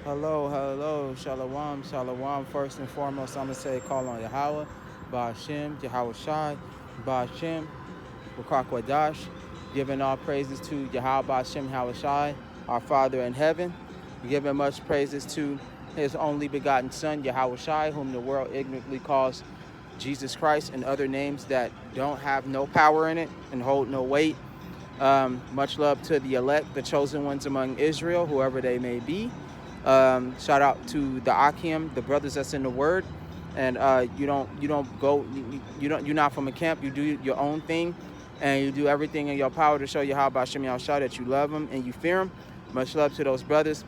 Hello, shalom. First and foremost, I'm going to say call on Yahweh, Ba'ashem, Yahweh Shai, Ba'ashem, Wadash, giving all praises to Yahweh Ba'ashem, Yahweh Shai, our Father in heaven, giving much praises to his only begotten Son, Yahweh Shai, whom the world ignorantly calls Jesus Christ, and other names that don't have no power in it and hold no weight. Much love to the elect, the chosen ones among Israel, whoever they may be. Shout out to the Akim, the brothers that's in the Word, and you're not from a camp. You do your own thing, and you do everything in your power to show you how about Shem Yahushua that you love them and you fear them. Much love to those brothers.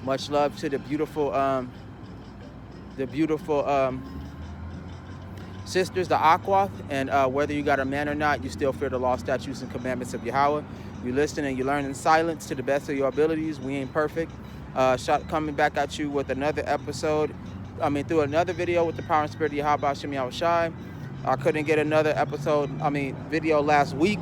Much love to the beautiful sisters, the Akwath, and whether you got a man or not, you still fear the law, statutes, and commandments of Yahweh. You listen and you learn in silence to the best of your abilities. We ain't perfect. Coming back at you with another episode. Through another video with the power and spirit of Yahweh Shem Yahushai. I couldn't get another video last week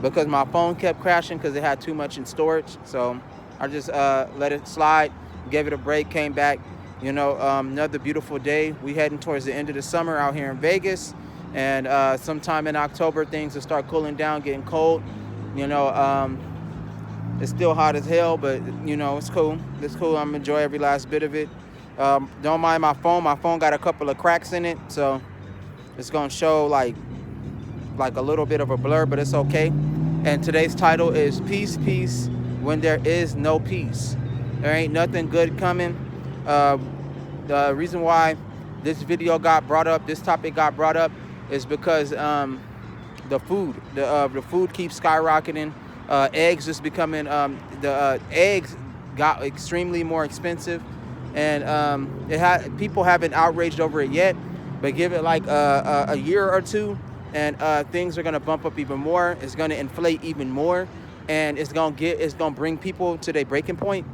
because my phone kept crashing because it had too much in storage. So I just let it slide, gave it a break, came back. Another beautiful day. We heading towards the end of the summer out here in Vegas, and sometime in October things will start cooling down, getting cold. It's still hot as hell, but it's cool. It's cool. I'm enjoy every last bit of it. Don't mind my phone. My phone got a couple of cracks in it, so it's gonna show like a little bit of a blur, but it's okay. And today's title is Peace, Peace When There Is No Peace. There ain't nothing good coming. The reason why this video got brought up, this topic got brought up, is because the food keeps skyrocketing. Eggs just becoming eggs got extremely more expensive, and people haven't outraged over it yet, but give it like a year or two, and things are gonna bump up even more. It's gonna inflate even more, and it's gonna bring people to their breaking point,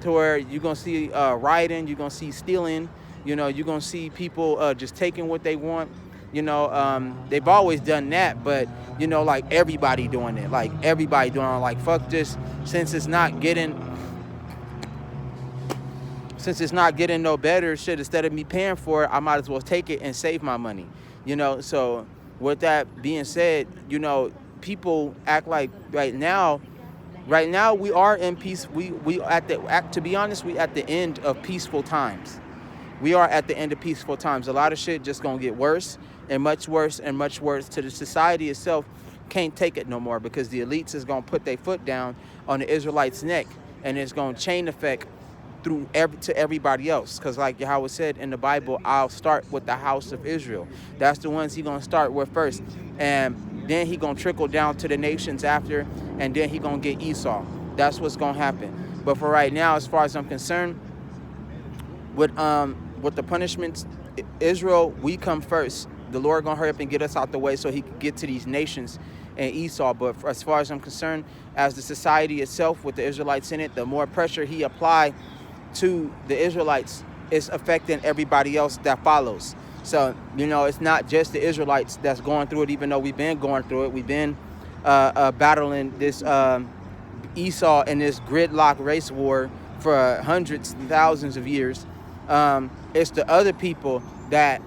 to where you're gonna see rioting, you're gonna see stealing, you're gonna see people just taking what they want. They've always done that, but like everybody doing it, like fuck this. Since it's not getting no better, shit, instead of me paying for it, I might as well take it and save my money. So with that being said, people act like right now we are in peace. To be honest, we at the end of peaceful times. We are at the end of peaceful times. A lot of shit just gonna get worse and much worse to the society itself. Can't take it no more, because the elites is gonna put their foot down on the Israelites' neck, and it's gonna chain effect through to everybody else. Because like Yahweh said in the Bible, I'll start with the house of Israel. That's the ones he gonna start with first, and then he gonna trickle down to the nations after, and then he gonna get Esau. That's what's gonna happen. But for right now, as far as I'm concerned, with the punishments, Israel, we come first. The Lord gonna hurry up and get us out the way so he can get to these nations and Esau. But as far as I'm concerned, as the society itself with the Israelites in it, the more pressure he apply to the Israelites is affecting everybody else that follows. So it's not just the Israelites that's going through it, even though we've been going through it. We've been battling this Esau and this gridlock race war for hundreds, thousands of years. It's the other people that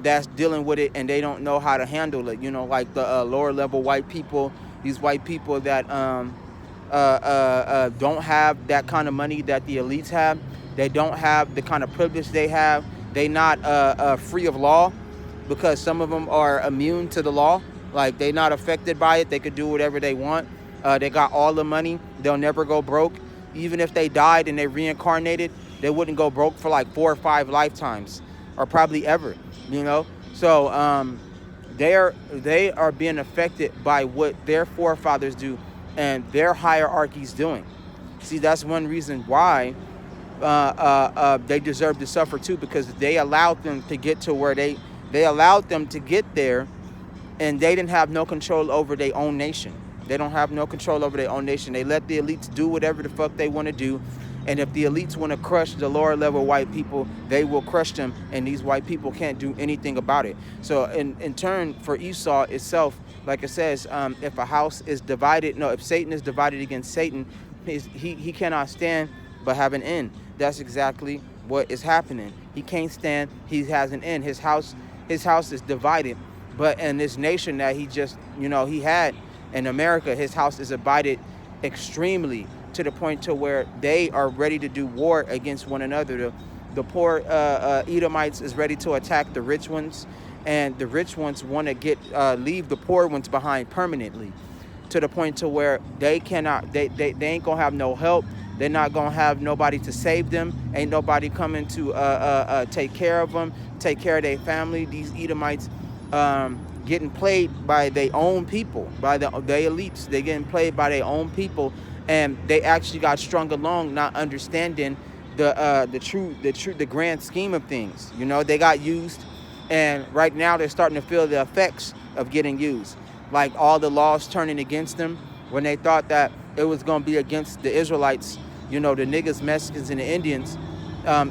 that's dealing with it, and they don't know how to handle it. Like the lower level white people, these white people that don't have that kind of money that the elites have. They don't have the kind of privilege they have. They not free of law, because some of them are immune to the law. Like, they not affected by it. They could do whatever they want. They got all the money. They'll never go broke. Even if they died and they reincarnated, they wouldn't go broke for like 4 or 5 lifetimes, or probably ever. So they are being affected by what their forefathers do and their hierarchies doing. See, that's one reason why they deserve to suffer too, because they allowed them to get to where they allowed them to get there, and they didn't have no control over their own nation. They don't have no control over their own nation. They let the elites do whatever the fuck they want to do. And if the elites want to crush the lower level white people, they will crush them, and these white people can't do anything about it. So in turn, for Esau itself, like it says, if a house is divided, if Satan is divided against Satan, he cannot stand but have an end. that's exactly what is happening. He can't stand. He has an end. His house is divided. But in this nation that he just, he had in America, his house is divided extremely to the point to where they are ready to do war against one another. The poor Edomites is ready to attack the rich ones, and the rich ones want to leave the poor ones behind permanently, to the point to where they cannot, they ain't gonna have no help. They're not gonna have nobody to save them. Ain't nobody coming to take care of them, take care of their family. These Edomites getting played by their own people, by the elites. They getting played by their own people, and they actually got strung along, not understanding the grand scheme of things. They got used, and right now they're starting to feel the effects of getting used. Like all the laws turning against them when they thought that it was going to be against the Israelites, the niggas, Mexicans, and the Indians.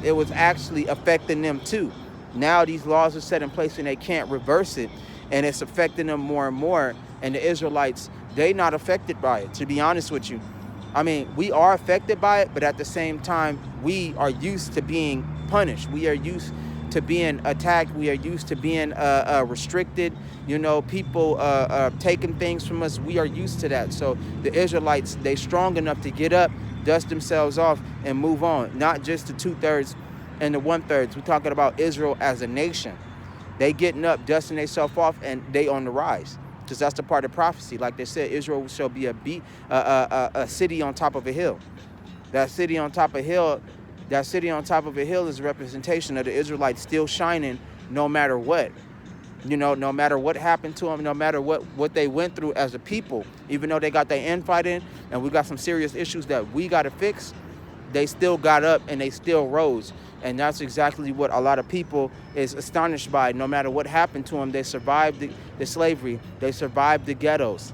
It was actually affecting them too. Now these laws are set in place and they can't reverse it, and it's affecting them more and more. And the Israelites, they not affected by it, to be honest with you. I mean, we are affected by it, but at the same time, we are used to being punished. We are used to being attacked. We are used to being restricted. People taking things from us. We are used to that. So the Israelites, they strong enough to get up, dust themselves off, and move on. Not just the 2/3 and the 1/3. We're talking about Israel as a nation. They getting up, dusting themselves off, and they on the rise. Because that's the part of prophecy. Like they said, Israel shall be a city on top of a hill. That city on top of a hill is a representation of the Israelites still shining no matter what. No matter what happened to them, no matter what they went through as a people, even though they got their infighting and we got some serious issues that we got to fix, they still got up and they still rose. And that's exactly what a lot of people is astonished by. No matter what happened to them, they survived the slavery. They survived the ghettos.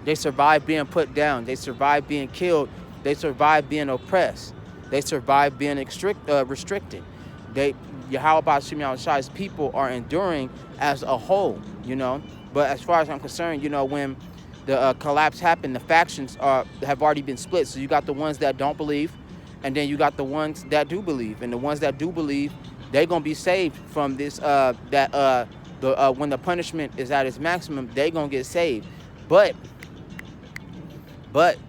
They survived being put down. They survived being killed. They survived being oppressed. They survived being restricted. Yahweh Shem Shai's people are enduring as a whole, But as far as I'm concerned, when the collapse happened, the factions have already been split. So you got the ones that don't believe, and then you got the ones that do believe. And the ones that do believe, they're going to be saved from this, when the punishment is at its maximum, they're going to get saved. But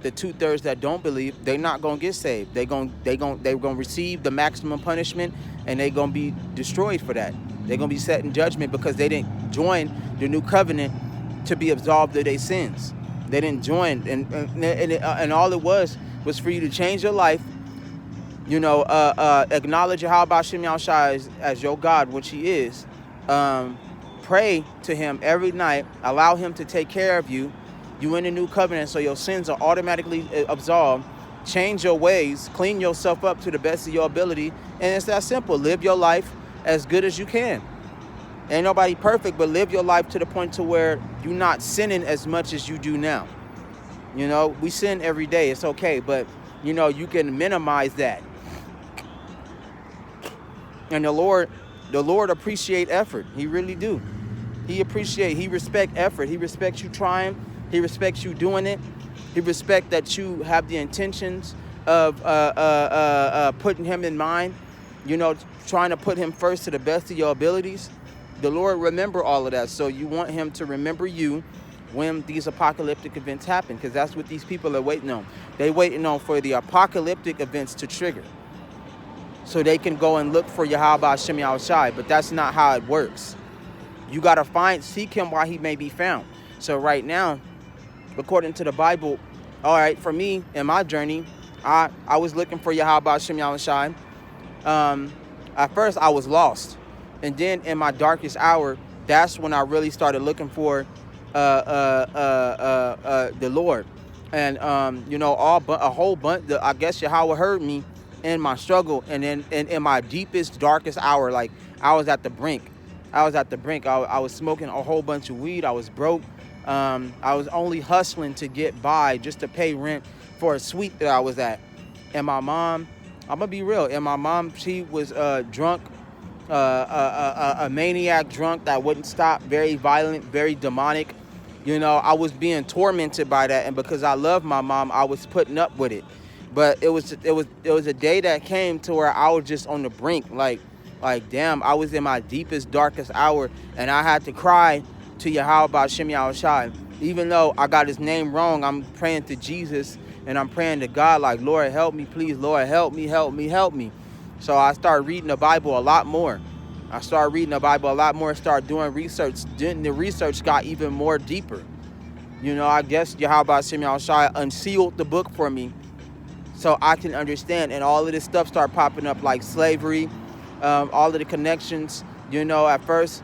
the 2/3 that don't believe, they're not going to get saved. They're going to receive the maximum punishment, and they're going to be destroyed for that. They're going to be set in judgment because they didn't join the new covenant to be absolved of their sins. They didn't join, and all it was for you to change your life. Acknowledge Yahweh Shem Shai as your God, which He is. Pray to Him every night. Allow Him to take care of you. You in the new covenant, so your sins are automatically absolved. Change your ways. Clean yourself up to the best of your ability. And it's that simple. Live your life as good as you can. Ain't nobody perfect, but live your life to the point to where you're not sinning as much as you do now. We sin every day. It's okay, but, you can minimize that. And the Lord appreciate effort. He really do. He respect effort. He respects you trying. He respects you doing it. He respects that you have the intentions of putting Him in mind, trying to put Him first to the best of your abilities. The Lord remember all of that. So you want Him to remember you when these apocalyptic events happen, because that's what these people are waiting on. They're waiting on for the apocalyptic events to trigger, so they can go and look for Yahweh Shem Shai. But that's not how it works. You got to seek Him while He may be found. So right now, according to the Bible, all right, for me in my journey, I was looking for Yahweh Shem Shai. At first, I was lost. And then in my darkest hour, that's when I really started looking for the Lord. And, a whole bunch, I guess Yahweh heard me in my struggle, and then in my deepest, darkest hour. Like, I was at the brink. I was smoking a whole bunch of weed. I was broke. I was only hustling to get by, just to pay rent for a suite that I was at. And my mom, I'm gonna be real, and my mom, she was drunk, a maniac drunk that wouldn't stop, very violent, very demonic. I was being tormented by that, and because I love my mom, I was putting up with it. But it was a day that came to where I was just on the brink, like damn, I was in my deepest, darkest hour, and I had to cry to Yahweh Hashem Yahushai. Even though I got his name wrong, I'm praying to Jesus, and I'm praying to God like, Lord, help me, please, Lord, help me, help me, help me. So I started reading the Bible a lot more. Started doing research. Then the research got even more deeper. I guess Yahweh Hashem Yahushai unsealed the book for me so I can understand. And all of this stuff started popping up, like slavery, all of the connections. At first,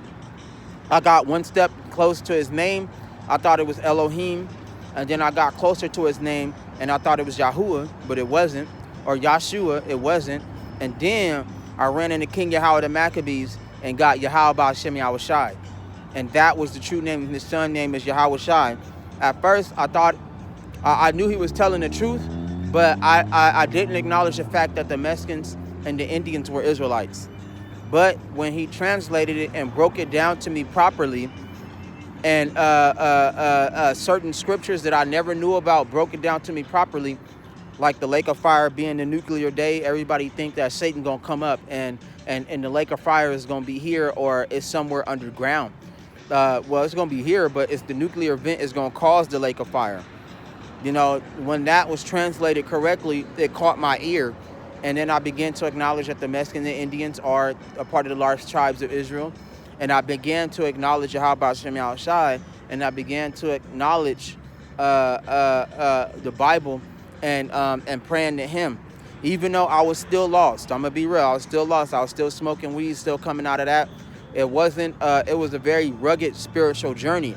I got one step close to his name. I thought it was Elohim. And then I got closer to his name, and I thought it was Yahuwah, but it wasn't. Or Yahshua, it wasn't. And then I ran into King Yahweh the Maccabees and got Yahweh Hashem Yahushai. And that was the true name. His son's name is Yahushai. At first, I thought, I knew he was telling the truth, but I didn't acknowledge the fact that the Mexicans and the Indians were Israelites. But when he translated it and broke it down to me properly, and certain scriptures that I never knew about broke it down to me properly, like the lake of fire being the nuclear day. Everybody think that Satan gonna come up and the lake of fire is gonna be here, or it's somewhere underground. Well, it's gonna be here, but it's the nuclear event is gonna cause the lake of fire. When that was translated correctly, it caught my ear. And then I began to acknowledge that the Mexicans and Indians are a part of the large tribes of Israel. And I began to acknowledge Yahweh Hashem Yahushai, and I began to acknowledge the Bible and praying to him. Even though I was still lost, I'm gonna be real, I was still lost. I was still smoking weed, still coming out of that. It was a very rugged spiritual journey.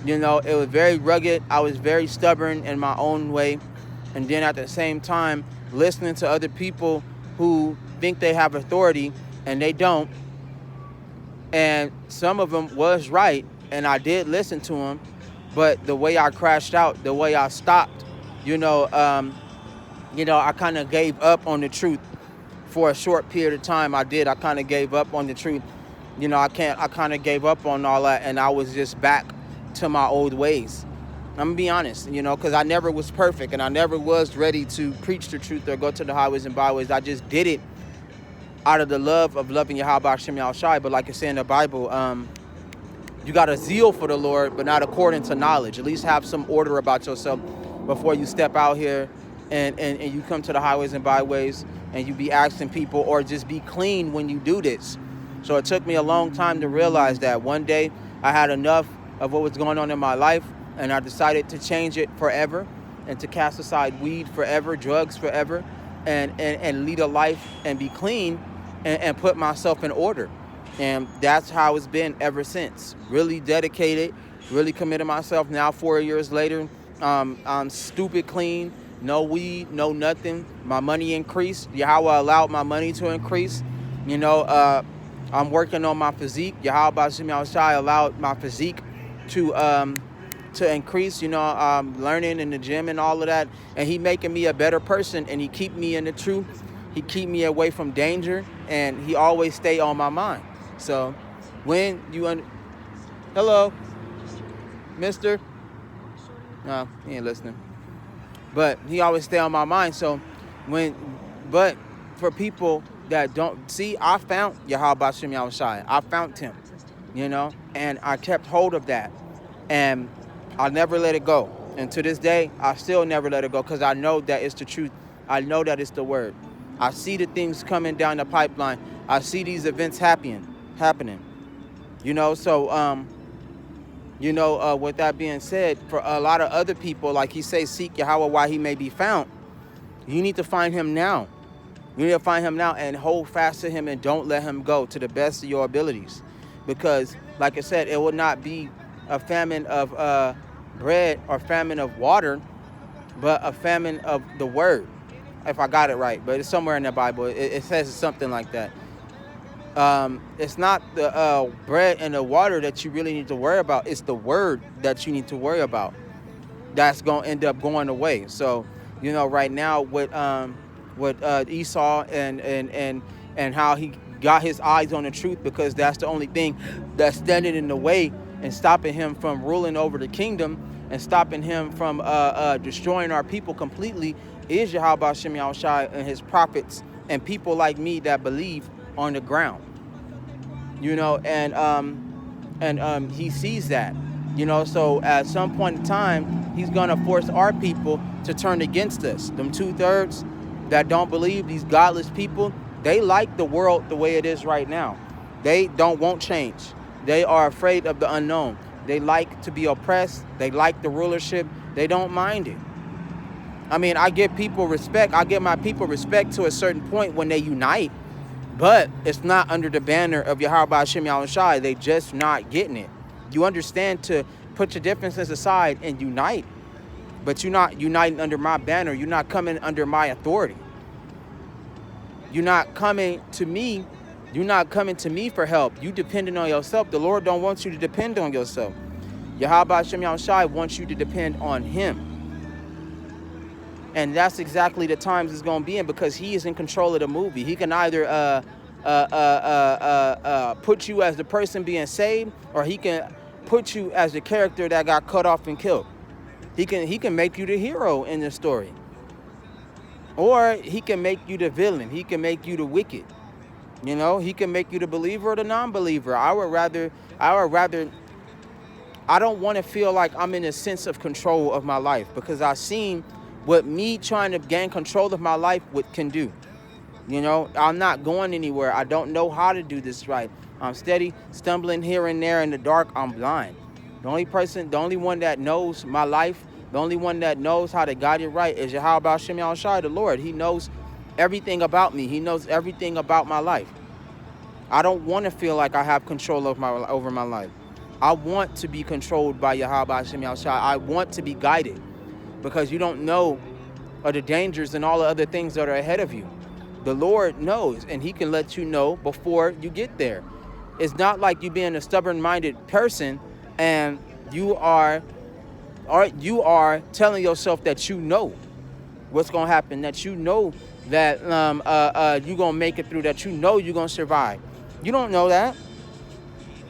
It was very rugged. I was very stubborn in my own way. And then at the same time, listening to other people who think they have authority and they don't. And some of them was right, and I did listen to them. But the way I crashed out, the way I stopped, I kind of gave up on the truth for a short period of time. I kind of gave up on the truth. I kind of gave up on all that, and I was just back to my old ways. I'm gonna be honest, because I never was perfect, and I never was ready to preach the truth or go to the highways and byways. I just did it out of the love of loving Yahweh Hashem Yahushai. But like it said in the Bible, you got a zeal for the Lord, but not according to knowledge. At least have some order about yourself before you step out here and you come to the highways and byways and you be asking people, or just be clean when you do this. So it took me a long time to realize that. One day I had enough of what was going on in my life, and I decided to change it forever and to cast aside weed forever, drugs forever, and lead a life and be clean and put myself in order. And that's how it's been ever since. Really dedicated, really committed myself. Now 4 years later, I'm stupid clean, no weed, no nothing. My money increased. Yahweh allowed my money to increase. I'm working on my physique. Yahweh Hashem Yahushai allowed my physique to increase. I'm learning in the gym and all of that. And he making me a better person, and he keep me in the truth. He keep me away from danger, and he always stay on my mind. So when you hello, mister? No, he ain't listening. But he always stay on my mind. So but for people that don't see, I found Yahweh Hashem Yahushai. I found him, and I kept hold of that, and I never let it go. And to this day, I still never let it go, because I know that it's the truth. I know that it's the word. I see the things coming down the pipeline. I see these events happening. So with that being said, for a lot of other people, like he says, seek Yahweh while he may be found. You need to find him now. You need to find him now and hold fast to him, and don't let him go to the best of your abilities. Because, like I said, it will not be a famine of bread or famine of water, but a famine of the word, if I got it right. But it's somewhere in the Bible. It says something like that. It's not the bread and the water that you really need to worry about. It's the word that you need to worry about. That's going to end up going away. So, right now with Esau and how he got his eyes on the truth, because that's the only thing that's standing in the way and stopping him from ruling over the kingdom and stopping him from destroying our people completely, is Yahweh Shem Yahushai and his prophets and people like me that believe on the ground. You know, and he sees that. You know, so at some point in time, he's going to force our people to turn against us. Them 2/3 that don't believe, these godless people, they like the world the way it is right now. They don't want change. They are afraid of the unknown. They like to be oppressed. They like the rulership. They don't mind it. I mean, I give people respect. I give my people respect to a certain point when they unite, but it's not under the banner of Yahweh Shem Yahushai. They just not getting it. You understand to put your differences aside and unite, but you're not uniting under my banner. You're not coming under my authority. You're not coming to me. You're not coming to me for help. You depending on yourself. The Lord don't want you to depend on yourself. Yahweh Shem Yahushai wants you to depend on him. And that's exactly the times it's going to be in, because he is in control of the movie. He can either put you as the person being saved, or he can put you as the character that got cut off and killed. He can make you the hero in the story, or he can make you the villain. He can make you the wicked. You know, he can make you the believer or the non-believer. I don't want to feel like I'm in a sense of control of my life, because I've seen what me trying to gain control of my life can do. You know, I'm not going anywhere. I don't know how to do this right. I'm steady stumbling here and there in the dark. I'm blind. The only one that knows my life, the only one that knows how to guide it right is Yahweh Shem Yahushai, the Lord. He knows everything about me. He knows everything about my life. I don't want to feel like I have control over my life. I want to be controlled by Yahweh Shem Yahushai. I want to be guided, because you don't know of the dangers and all the other things that are ahead of you. The Lord knows, and he can let you know before you get there. It's not like you being a stubborn-minded person and you are telling yourself that you know what's going to happen, that you know that you're going to make it through, that you know you're going to survive. You don't know that.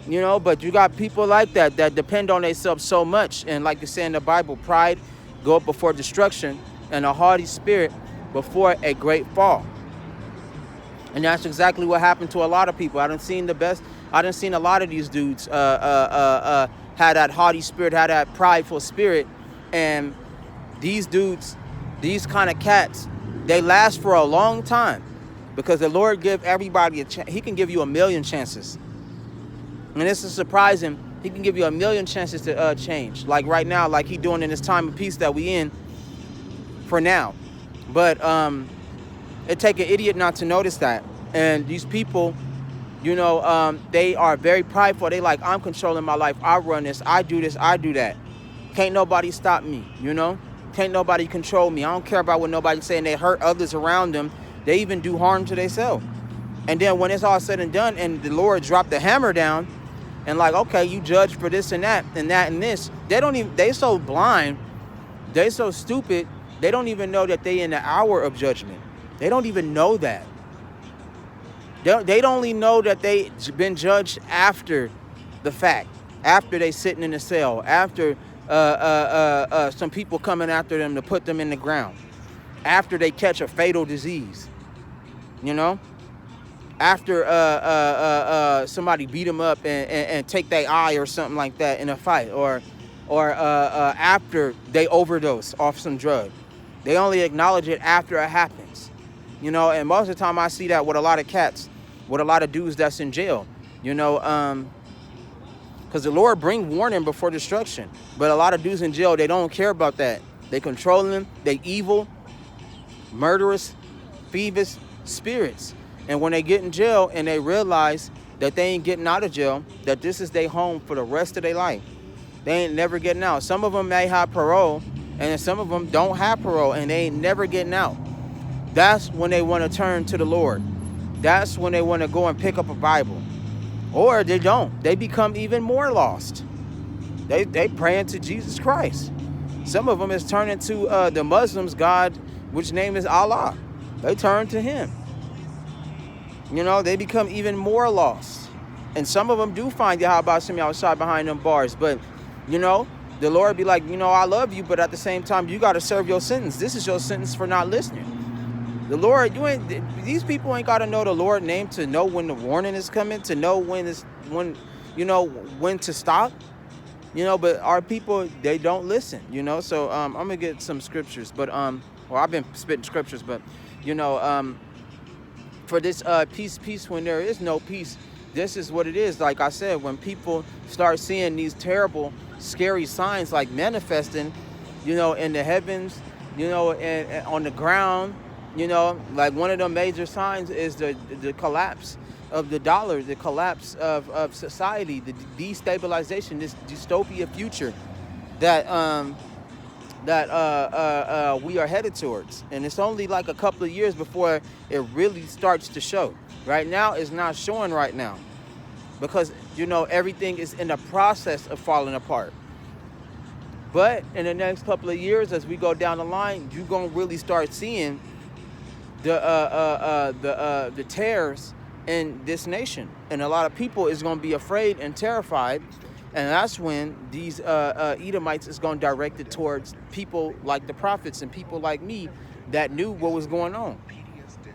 You know, but you got people like that depend on themselves so much. And like you say in the Bible, pride go up before destruction, and a haughty spirit before a great fall. And that's exactly what happened to a lot of people. I done seen a lot of these dudes had that haughty spirit, had that prideful spirit. And these dudes, these kind of cats, they last for a long time, because the Lord give everybody a chance. He can give you 1,000,000 chances. And this is surprising. He can give you 1,000,000 chances to change. Like right now, like he doing in this time of peace that we in for now. But it take an idiot not to notice that. And these people, you know, they are very prideful. They like, I'm controlling my life. I run this. I do this. I do that. Can't nobody stop me, you know? Can't nobody control me. I don't care about what nobody's saying. They hurt others around them. They even do harm to themselves. And then when it's all said and done and the Lord dropped the hammer down and like, okay, you judge for this and that and that and this, they so blind, they so stupid, they don't even know that they in the hour of judgment. They don't even know that. They only know that they've been judged after the fact, after they sitting in the cell, after some people coming after them to put them in the ground, after they catch a fatal disease, you know, after somebody beat them up and take their eye or something like that in a fight, or after they overdose off some drug. They only acknowledge it after it happens, you know. And most of the time I see that with a lot of cats, with a lot of dudes that's in jail, you know, because the Lord bring warning before destruction. But a lot of dudes in jail, they don't care about that. They controlling them. They evil, murderous, thievish spirits. And when they get in jail and they realize that they ain't getting out of jail, that this is their home for the rest of their life, they ain't never getting out. Some of them may have parole, and some of them don't have parole, and they ain't never getting out. That's when they want to turn to the Lord. That's when they want to go and pick up a Bible. Or they don't. They become even more lost. They praying to Jesus Christ. Some of them is turning to the Muslims' God, which name is Allah. They turn to him. You know, they become even more lost. And some of them do find Yahweh Shem Yahushai behind them bars. But, you know, The Lord be like, I love you, but at the same time, you got to serve your sentence. This is your sentence for not listening. The Lord, these people ain't got to know the Lord's name to know when the warning is coming, to know when to stop. But our people, they don't listen, So I'm going to get some scriptures, but I've been spitting scriptures, but for this peace when there is no peace, this is what it is. Like I said, when people start seeing these terrible, scary signs like manifesting, in the heavens, and on the ground, like one of the major signs is the collapse of the dollar, the collapse of society, the destabilization, this dystopia future that we are headed towards. And it's only like a couple of years before it really starts to show. Right now, it's not showing right now because, everything is in the process of falling apart. But in the next couple of years, as we go down the line, you're going to really start seeing the tears in this nation. And a lot of people is going to be afraid and terrified. And that's when these Edomites is going to direct it towards people like the prophets and people like me that knew what was going on.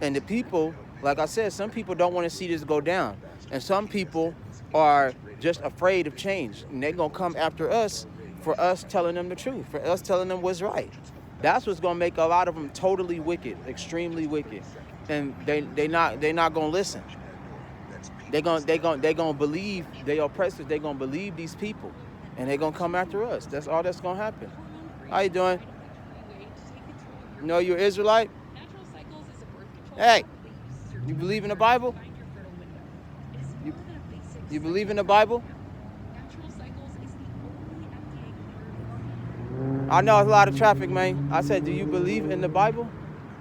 And the people, like I said, some people don't want to see this go down. And some people are just afraid of change. And they're going to come after us for us telling them the truth, for us telling them what's right. That's what's going to make a lot of them totally wicked, extremely wicked. And they not going to listen. They're going to believe they oppressors. They're going to believe these people. And they're going to come after us. That's all that's going to happen. How you doing? You're Israelite? Hey, you believe in the Bible? You believe in the Bible? I know it's a lot of traffic, man. I said, do you believe in the Bible?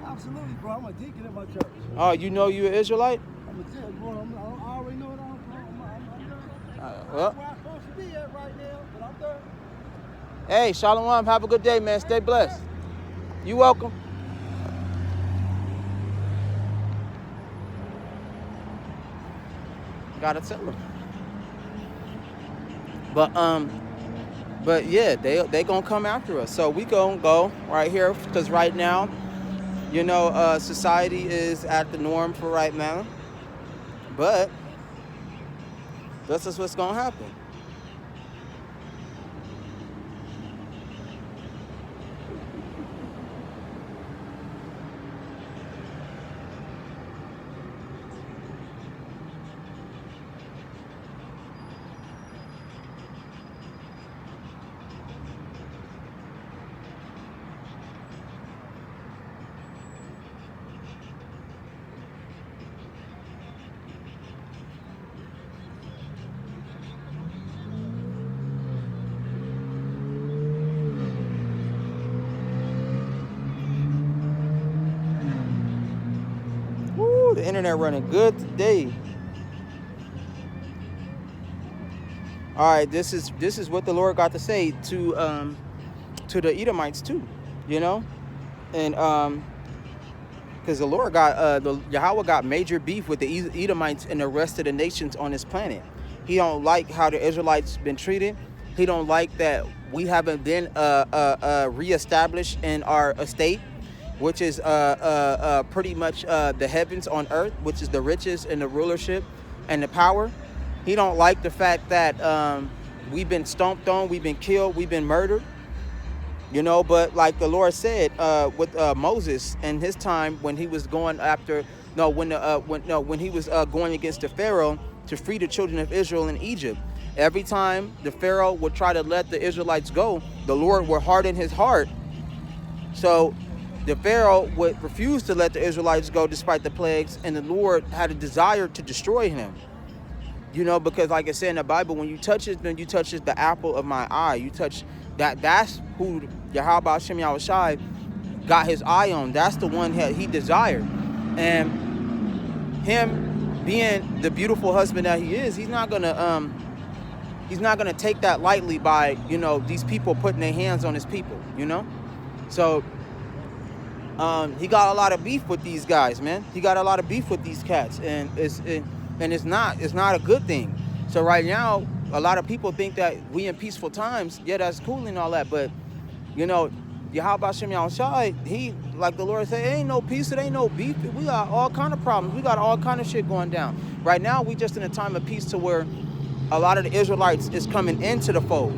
Absolutely, bro. I'm a deacon in my church. Oh, you're an Israelite? I'm a deacon, bro. I already know what I'm done. Well. Where I'm supposed to be at right now, but I'm done. Hey, Shalom. Have a good day, man. Stay blessed. You welcome. Gotta tell them. But yeah, they gonna come after us. So we gonna go right here because right now, society is at the norm for right now. But this is what's gonna happen. The internet running good today. All right, this is what the Lord got to say to the Edomites too, and because the Lord got Yahweh got major beef with the Edomites and the rest of the nations on this planet. He don't like how the Israelites been treated. He don't like that we haven't been reestablished in our estate, which is pretty much the heavens on earth, which is the riches and the rulership and the power. He don't like the fact that we've been stomped on, we've been killed, we've been murdered. But like the Lord said with Moses in his time when he was going after, when he was going against the Pharaoh to free the children of Israel in Egypt. Every time the Pharaoh would try to let the Israelites go, the Lord would harden his heart. So the Pharaoh would refuse to let the Israelites go despite the plagues, and the Lord had a desire to destroy him. Because like I said in the Bible, when you touch it, then you touch the apple of my eye. You touch that. That's who Yahweh Hashem Yahushai got his eye on. That's the one he desired. And him being the beautiful husband that he is, he's not gonna take that lightly by these people putting their hands on his people. So he got a lot of beef with these guys, man. He got a lot of beef with these cats, and it's not a good thing. So right now, a lot of people think that we in peaceful times. Yeah, that's cool and all that, but you know, Yahweh Hashem Yahushai, he, like the Lord said, it ain't no peace, it ain't no beef. We got all kind of problems. We got all kind of shit going down. Right now, we just in a time of peace to where a lot of the Israelites is coming into the fold.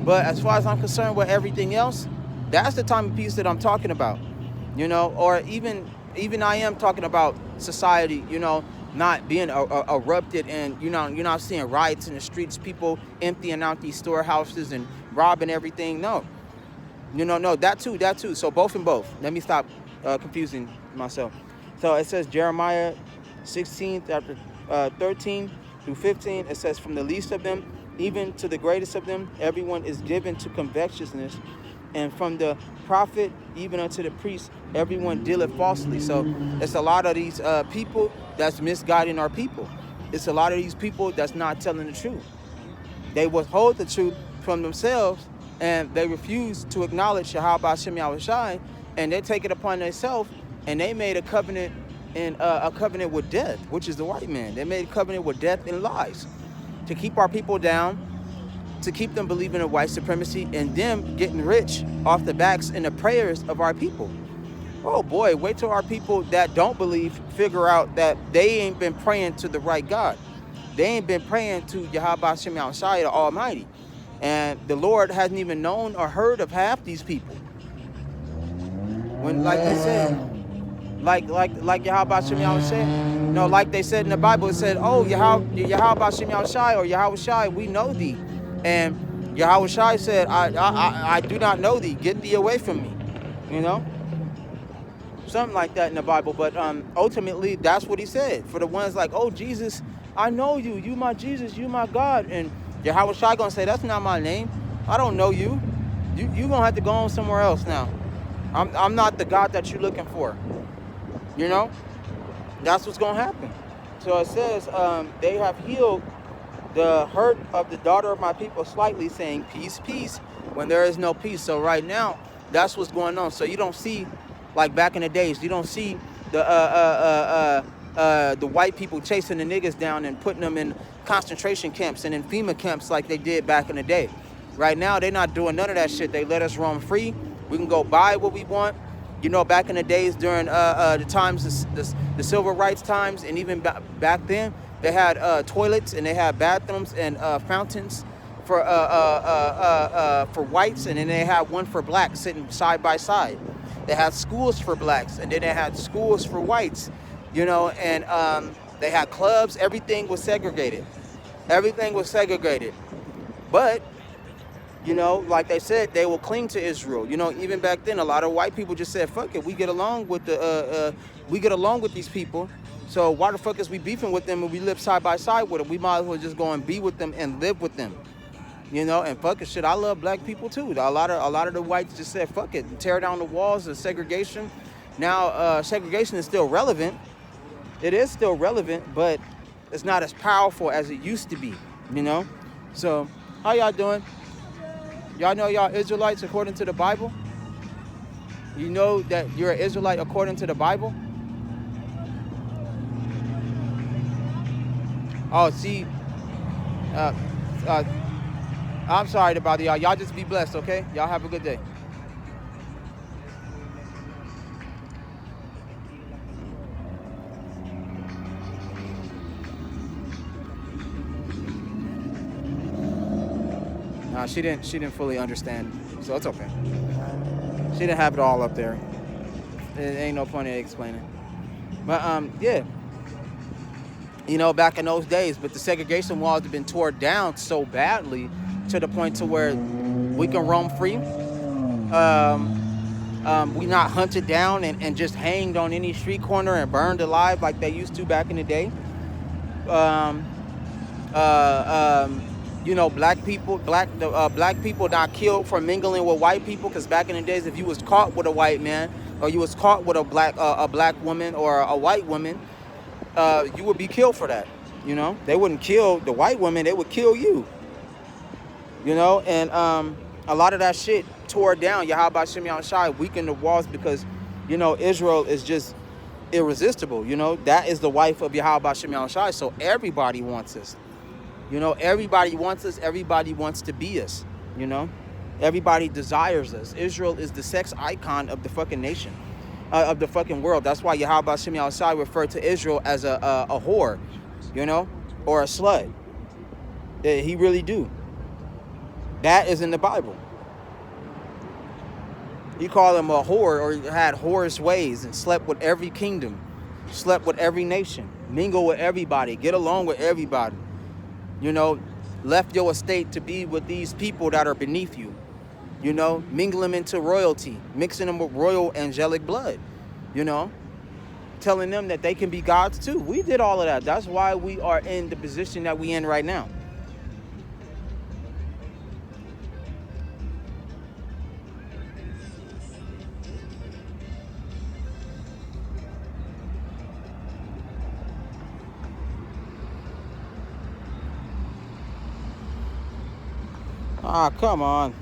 But as far as I'm concerned with everything else, that's the time of peace that I'm talking about. You know, or even I am talking about society, you know, not being erupted, and you know, you're not seeing riots in the streets, people emptying out these storehouses and robbing everything. No. You know, no, that too. So both and both. Let me stop confusing myself. So it says Jeremiah 16, chapter 13 through 15. It says, from the least of them, even to the greatest of them, everyone is given to covetousness. And from the prophet, even unto the priest, everyone dealeth falsely. So it's a lot of these people that's misguiding our people. It's a lot of these people that's not telling the truth. They withhold the truth from themselves, and they refuse to acknowledge Yahweh Hashem Yahushai, and they take it upon themselves, and they made a covenant, and a covenant with death, which is the white man. They made a covenant with death and lies to keep our people down, to keep them believing in white supremacy, and them getting rich off the backs and the prayers of our people. Oh boy, wait till our people that don't believe figure out that they ain't been praying to the right God. They ain't been praying to Yahweh Hashem Yahushai, the Almighty. And the Lord hasn't even known or heard of half these people. When, like they said, like Yahweh Hashem Yahushai said, no, like they said in the Bible, it said, oh, Yahweh Hashem Yahushai, or Yahweh Shai, we know thee. And Yahweh Shai said, I do not know thee. Get thee away from me. You know? Something like that in the Bible. But ultimately, that's what he said. For the ones like, oh, Jesus, I know you. You my Jesus. You my God. And Yahweh Shai gonna say, that's not my name. I don't know you. You gonna have to go on somewhere else now. I'm not the God that you're looking for. You know? That's what's gonna happen. So it says, they have healed the hurt of the daughter of my people slightly, saying, peace, peace, when there is no peace. So right now, that's what's going on. So you don't see, like back in the days, you don't see the white people chasing the niggas down and putting them in concentration camps and in FEMA camps like they did back in the day. Right now, they're not doing none of that shit. They let us roam free. We can go buy what we want. You know, back in the days during the times, the civil rights times, and even back then, they had toilets and they had bathrooms and fountains for whites, and then they had one for blacks sitting side by side. They had schools for blacks, and then they had schools for whites. You know, and they had clubs. Everything was segregated. Everything was segregated. But, you know, like they said, they will cling to Israel. You know, even back then, a lot of white people just said, fuck it, we get along with these people. So why the fuck is we beefing with them when we live side by side with them? We might as well just go and be with them and live with them. You know, and fuck it, shit, I love black people too. A lot of the whites just said, fuck it, tear down the walls of segregation. Now, segregation is still relevant. It is still relevant, but it's not as powerful as it used to be, you know? So, how y'all doing? Y'all know y'all Israelites according to the Bible? You know that you're an Israelite according to the Bible? Oh, see, I'm sorry about y'all. Y'all just be blessed, okay? Y'all have a good day. Nah, she didn't fully understand, so it's okay. She didn't have it all up there. There ain't no point in explaining. But yeah. You know, back in those days, but the segregation walls have been torn down so badly to the point to where we can roam free. We not hunted down and just hanged on any street corner and burned alive like they used to back in the day. You know, black people not killed for mingling with white people, because back in the days, if you was caught with a white man or you was caught with a black woman or a white woman, you would be killed for that. You know, they wouldn't kill the white woman, they would kill you. You know, and a lot of that shit tore down. Yahweh Hashem Yahushai weakened the walls because, you know, Israel is just irresistible. You know, that is the wife of Yahweh Hashem Yahushai, so everybody wants us. You know, everybody wants us. Everybody wants to be us. You know, everybody desires us. Israel is the sex icon of the fucking nation, of the fucking world. That's why Yahweh Shem Yahushai referred to Israel as a whore, you know, or a slut. He really do. That is in the Bible. He called him a whore, or had whorish ways, and slept with every kingdom, slept with every nation, mingle with everybody, get along with everybody. You know, left your estate to be with these people that are beneath you. You know, mingle them into royalty, mixing them with royal angelic blood. You know, telling them that they can be gods too. We did all of that. That's why we are in the position that we in right now. Ah, come on.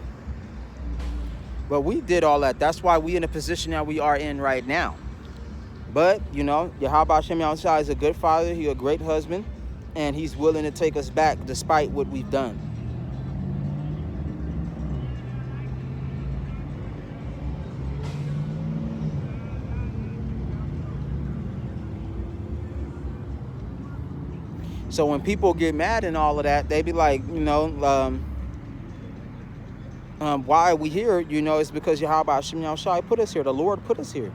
But we did all that. That's why we in the position that we are in right now. But, you know, Yahweh Shem Yahushua is a good father. He's a great husband. And he's willing to take us back despite what we've done. So when people get mad and all of that, they be like, you know, why are we here? You know, it's because Yahweh Shem Yahushua put us here. The Lord put us here.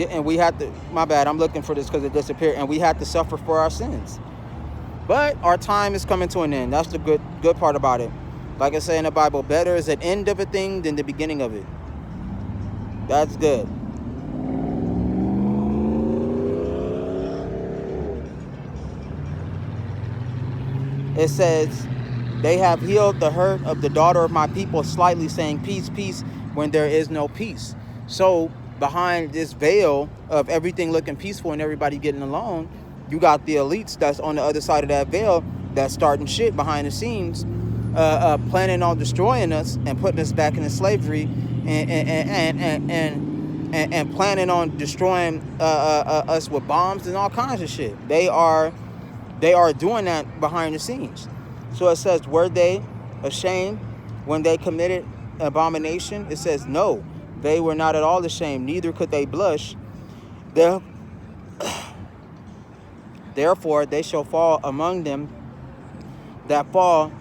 And we had to, my bad, I'm looking for this because it disappeared. And we had to suffer for our sins. But our time is coming to an end. That's the good part about it. Like I say in the Bible, better is an end of a thing than the beginning of it. That's good. It says, they have healed the hurt of the daughter of my people slightly, saying peace, peace, when there is no peace. So behind this veil of everything looking peaceful and everybody getting along, you got the elites that's on the other side of that veil that's starting shit behind the scenes, planning on destroying us and putting us back into slavery, and planning on destroying us with bombs and all kinds of shit. They are doing that behind the scenes. So it says, were they ashamed when they committed abomination? It says, no, they were not at all ashamed, neither could they blush. Therefore, they shall fall among them that fall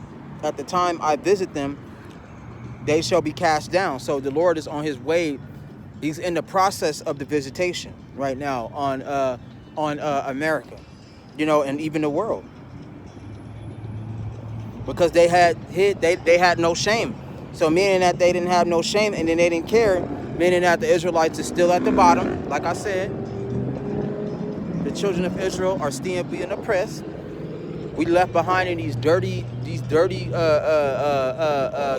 at the time I visit them. They shall be cast down. So the Lord is on his way. He's in the process of the visitation right now on America, you know, and even the world, because they had no shame. So meaning that they didn't have no shame, and then they didn't care, meaning that the Israelites are still at the bottom. Like I said, the children of Israel are still being oppressed. We left behind in these dirty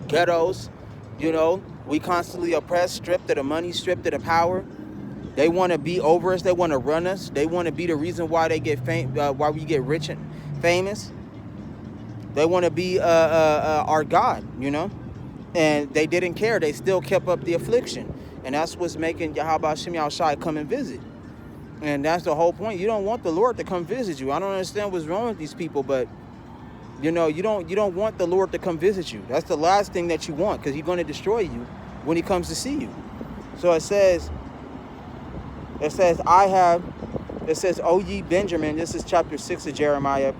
ghettos. You know, we constantly oppressed, stripped of the money, stripped of the power. They want to be over us. They want to run us. They want to be the reason why they get why we get rich and famous. They want to be our God, you know. And they didn't care. They still kept up the affliction. And that's what's making Yahweh Shem Yahushua come and visit. And that's the whole point. You don't want the Lord to come visit you. I don't understand what's wrong with these people, but you know, you don't want the Lord to come visit you. That's the last thing that you want, because he's going to destroy you when he comes to see you. So it says, O ye Benjamin, this is chapter 6 of Jeremiah,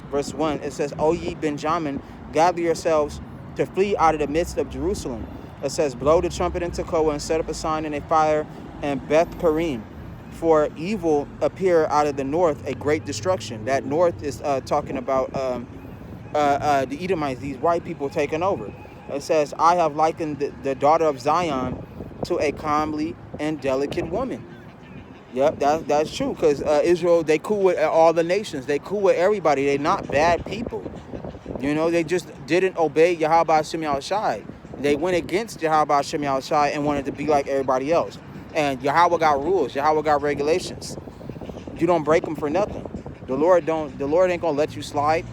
verse 1. It says, O ye Benjamin, gather yourselves to flee out of the midst of Jerusalem. It says, blow the trumpet in Tekoa and set up a sign in a fire in Beth Perim. For evil appear out of the north, a great destruction. That north is talking about the Edomites, these white people taking over. It says, I have likened the daughter of Zion to a comely and delicate woman. Yep, that's true, because Israel, they cool with all the nations. They cool with everybody. They're not bad people. You know, they just didn't obey Yahweh Shem Yahushua. They went against Yahweh Shem Yahushua and wanted to be like everybody else. And Yahweh got rules. Yahweh got regulations. You don't break them for nothing. The Lord ain't gonna let you slide.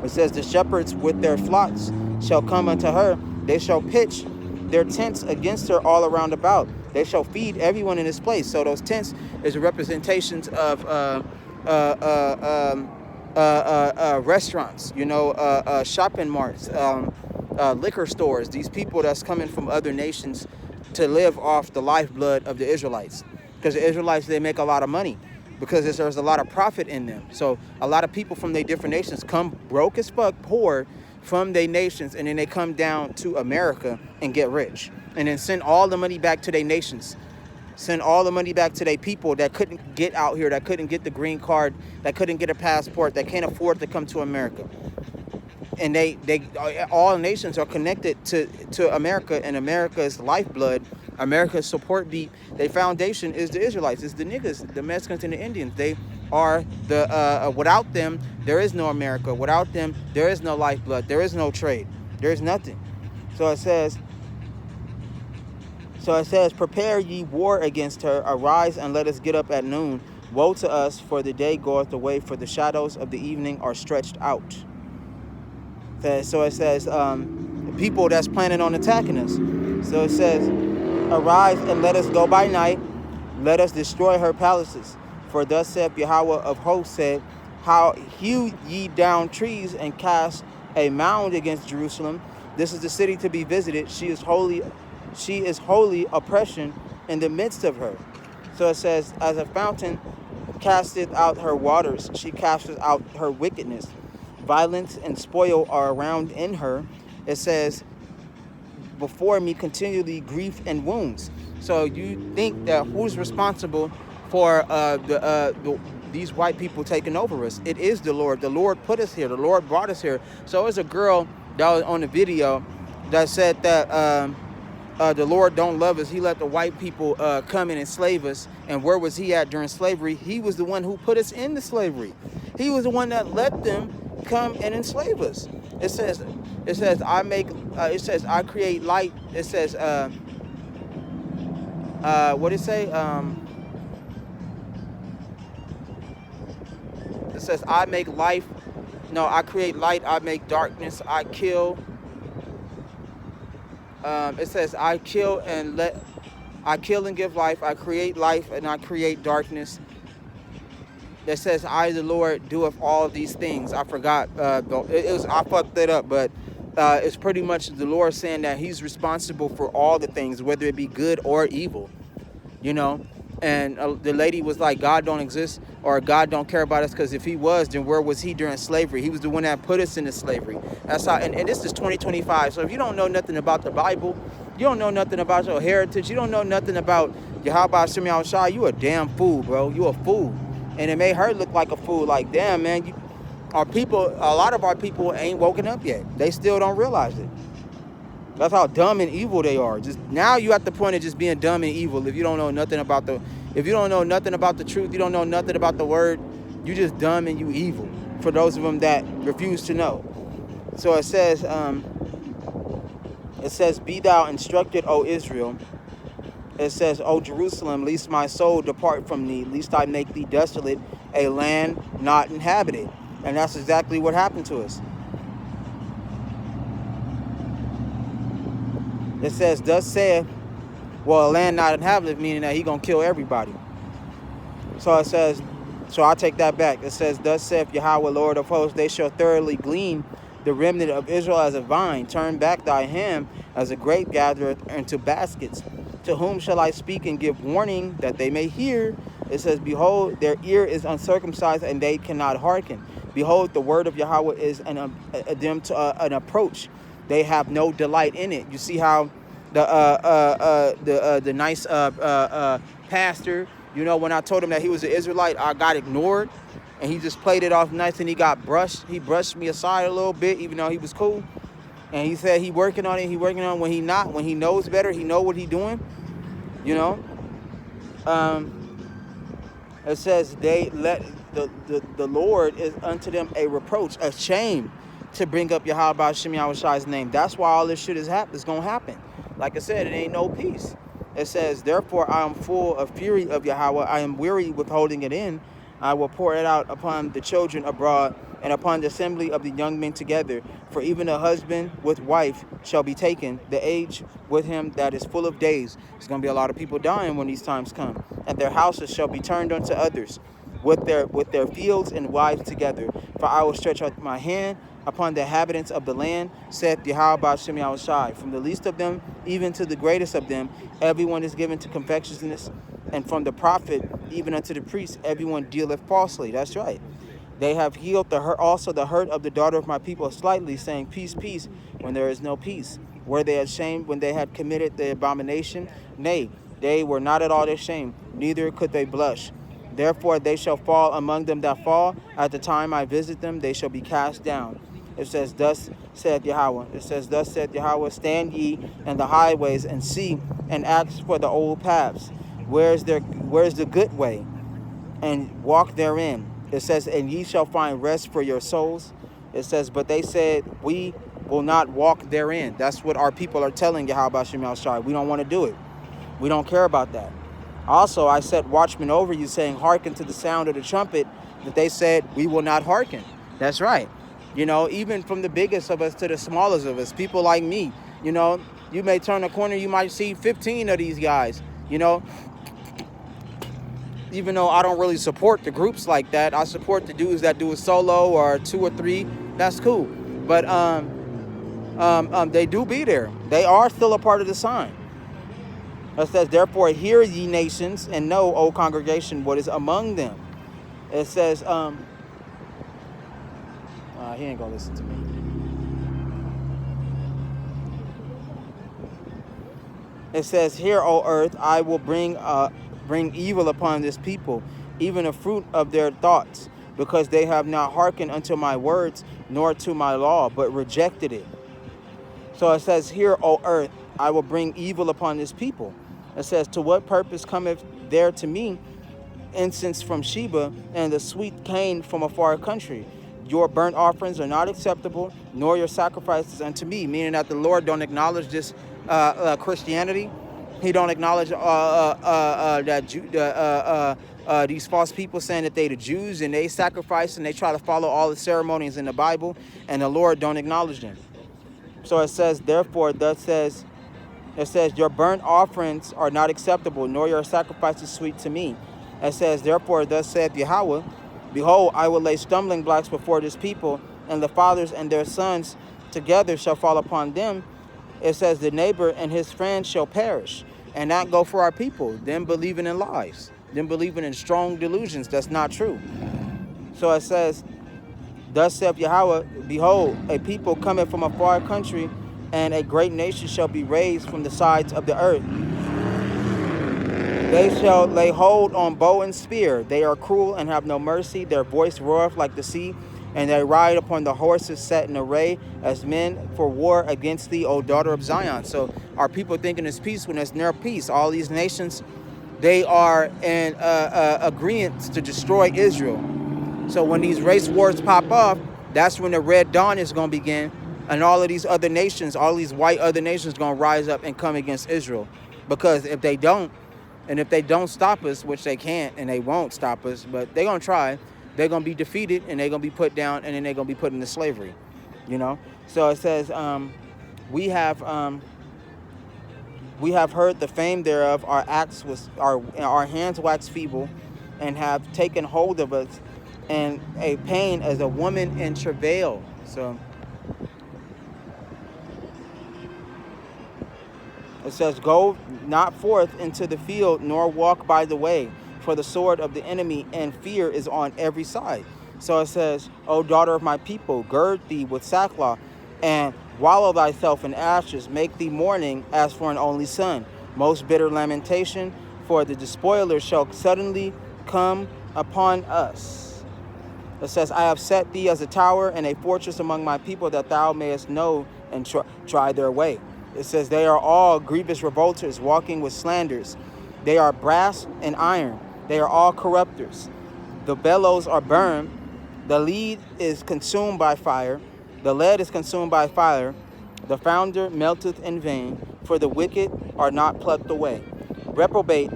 It says, the shepherds with their flocks shall come unto her. They shall pitch their tents against her all around about. They shall feed everyone in his place. So those tents is representations of restaurants, shopping marts, liquor stores. These people that's coming from other nations to live off the lifeblood of the Israelites. Because the Israelites, they make a lot of money because there's a lot of profit in them. So a lot of people from their different nations come broke as fuck, poor from their nations, and then they come down to America and get rich. And then send all the money back to their nations. Send all the money back to their people that couldn't get out here, that couldn't get the green card, that couldn't get a passport, that can't afford to come to America. And they all nations are connected to America, and America's lifeblood, America's support beat, their foundation is the Israelites. It's the niggas, the Mexicans and the Indians. They are the, without them, there is no America. Without them, there is no lifeblood. There is no trade. There is nothing. So it says, prepare ye war against her. Arise and let us get up at noon. Woe to us, for the day goeth away, for the shadows of the evening are stretched out. So it says, people that's planning on attacking us. So it says, arise and let us go by night. Let us destroy her palaces. For thus saith Yahweh of hosts said, how hew ye down trees and cast a mound against Jerusalem. This is the city to be visited. She is holy oppression in the midst of her. So it says, as a fountain casteth out her waters, she casteth out her wickedness. Violence and spoil are around in her. It says, before me continually grief and wounds. So you think that who's responsible for these white people taking over us? It is the Lord. The Lord put us here. The Lord brought us here. So there's a girl that was on the video that said that the Lord don't love us. He let the white people come and enslave us. And where was he at during slavery? He was the one who put us into slavery. He was the one that let them come and enslave us. It says I create light. It says what did it say? It says I make life. No, I create light. I make darkness. I kill. It says I kill and give life. I create life and I create darkness. That says I the Lord doeth all of these things. I forgot. I fucked that up, but it's pretty much the Lord saying that he's responsible for all the things, whether it be good or evil, And the lady was like, God don't exist or God don't care about us, because if he was, then where was he during slavery? He was the one that put us into slavery. That's how. And this is 2025. So if you don't know nothing about the Bible, you don't know nothing about your heritage, you don't know nothing about Yahweh Hashem Yahushua, you a damn fool, bro. You a fool. And it made her look like a fool. Like, damn, man, a lot of our people ain't woken up yet. They still don't realize it. That's how dumb and evil they are. Just now you at the point of just being dumb and evil. If you don't know nothing about the truth, you don't know nothing about the word, you just dumb and you evil. For those of them that refuse to know. So it says, be thou instructed, O Israel. It says, O Jerusalem, lest my soul depart from thee, lest I make thee desolate, a land not inhabited. And that's exactly what happened to us. It says, thus saith, a land not inhabited, meaning that he gonna kill everybody. So it says, so I take that back. It says, thus saith Yahweh, Lord of hosts, they shall thoroughly glean the remnant of Israel as a vine. Turn back thy hand as a grape gatherer into baskets. To whom shall I speak and give warning that they may hear? It says, behold, their ear is uncircumcised and they cannot hearken. Behold, the word of Yahweh is an approach. They have no delight in it. You see how the nice pastor, when I told him that he was an Israelite, I got ignored, and he just played it off nice, and he got brushed. He brushed me aside a little bit, even though he was cool. And he said he working on it. He working on it when he not. When he knows better, he know what he doing. It says they let the Lord is unto them a reproach, a shame, to bring up Yahweh Hashem Yahushua's name. That's why all this shit is going to happen. Like I said, it ain't no peace. It says, therefore I am full of fury of Yahweh. I am weary with holding it in. I will pour it out upon the children abroad, and upon the assembly of the young men together. For even a husband with wife shall be taken, the age with him that is full of days. There's going to be a lot of people dying when these times come. And their houses shall be turned unto others, with their fields and wives together. For I will stretch out my hand upon the inhabitants of the land, saith Yahweh Ba'ashem Yahushai. From the least of them even to the greatest of them, everyone is given to covetousness, and from the prophet even unto the priest, everyone dealeth falsely. That's right. They have healed also the hurt of the daughter of my people slightly, saying, peace, peace, when there is no peace. Were they ashamed when they had committed the abomination? Nay, they were not at all ashamed, neither could they blush. Therefore they shall fall among them that fall. At the time I visit them, they shall be cast down. It says, thus saith Yahweh. It says, thus saith Yahweh, stand ye in the highways and see and ask for the old paths. Where's the good way? And walk therein. It says, and ye shall find rest for your souls. It says, but they said, we will not walk therein. That's what our people are telling Yahweh Ba'ashem Yahushai. We don't want to do it. We don't care about that. Also, I set watchmen over you, saying, hearken to the sound of the trumpet. But they said, we will not hearken. That's right. You know, even from the biggest of us to the smallest of us, people like me, you know, you may turn a corner, you might see 15 of these guys, you know. Even though I don't really support the groups like that, I support the dudes that do it solo or 2 or 3. That's cool. But they do be there. They are still a part of the sign. It says, therefore, hear ye nations, and know, O congregation, what is among them. It says, he ain't gonna listen to me. It says, hear, O earth, I will bring evil upon this people, even the fruit of their thoughts, because they have not hearkened unto my words, nor to my law, but rejected it. So it says, hear, O earth, I will bring evil upon this people. It says, to what purpose cometh there to me incense from Sheba, and the sweet cane from a far country? Your burnt offerings are not acceptable, nor your sacrifices unto me. Meaning that the Lord don't acknowledge this Christianity. He don't acknowledge these false people saying that they the Jews and they sacrifice and they try to follow all the ceremonies in the Bible, and the Lord don't acknowledge them. So it says, therefore, it says, your burnt offerings are not acceptable, nor your sacrifices sweet to me. It says, therefore, thus saith Yahweh, behold, I will lay stumbling blocks before this people, and the fathers and their sons together shall fall upon them. It says, the neighbor and his friend shall perish. And that go for our people, them believing in lies, them believing in strong delusions that's not true. So it says, thus saith Yahweh, behold, a people cometh from a far country, and a great nation shall be raised from the sides of the earth. They shall lay hold on bow and spear. They are cruel and have no mercy. Their voice roareth like the sea, and they ride upon the horses set in array as men for war against thee, O daughter of Zion. So our people thinking it's peace when there's no peace. All these nations, they are in agreement to destroy Israel. So when these race wars pop off, that's when the red dawn is going to begin. And all of these other nations, all these white other nations going to rise up and come against Israel. Because if they don't, and if they don't stop us, which they can't and they won't stop us, but they're going to try, they're going to be defeated and they're going to be put down, and then they're going to be put into slavery, you know. So it says, we have heard the fame thereof. Our hands wax feeble, and have taken hold of us, and a pain as a woman in travail. So it says, go not forth into the field, nor walk by the way, for the sword of the enemy and fear is on every side. So it says, O daughter of my people, gird thee with sackcloth, and wallow thyself in ashes, make thee mourning as for an only son. Most bitter lamentation, for the despoiler shall suddenly come upon us. It says, I have set thee as a tower and a fortress among my people, that thou mayest know and try their way. It says, they are all grievous revolters, walking with slanders. They are brass and iron. They are all corrupters. The bellows are burned. The lead is consumed by fire. The lead is consumed by fire. The founder melteth in vain, for the wicked are not plucked away. Reprobate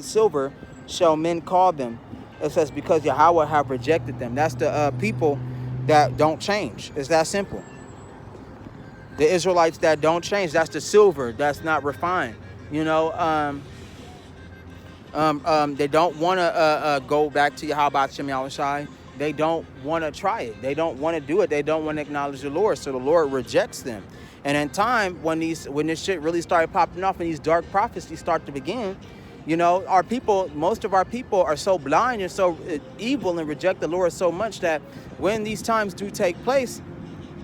silver shall men call them? It says, because Yahweh have rejected them. That's the people that don't change. It's that simple. The Israelites that don't change. That's the silver that's not refined. You know, they don't want to go back to Yahweh Shem Yahushai. They don't want to try it. They don't want to do it. They don't want to acknowledge the Lord. So the Lord rejects them. And in time, when this shit really started popping off and these dark prophecies start to begin, you know, our people, most of our people are so blind and so evil and reject the Lord so much that when these times do take place,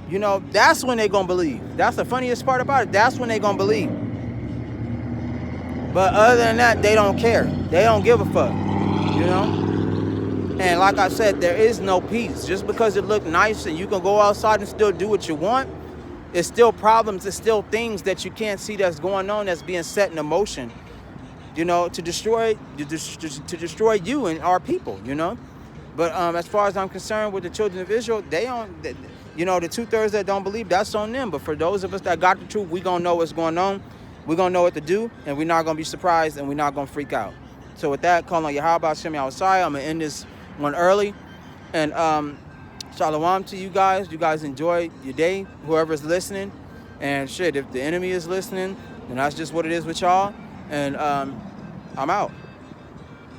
you know, that's when they're going to believe. That's the funniest part about it. That's when they're going to believe. But other than that, they don't care. They don't give a fuck, you know? And like I said, there is no peace. Just because it look nice and you can go outside and still do what you want, it's still problems. It's still things that you can't see that's going on, that's being set in motion, you know, to destroy you and our people, you know? But as far as I'm concerned with the children of Israel, they don't, you know, the 2/3 that don't believe, that's on them. But for those of us that got the truth, we going to know what's going on. We're going to know what to do, and we're not going to be surprised, and we're not going to freak out. So with that, calling on Yahweh Shem Yahushai, I'm going to end this one early. And shalom to you guys. You guys enjoy your day, whoever's listening. And shit, if the enemy is listening, then that's just what it is with y'all. And I'm out.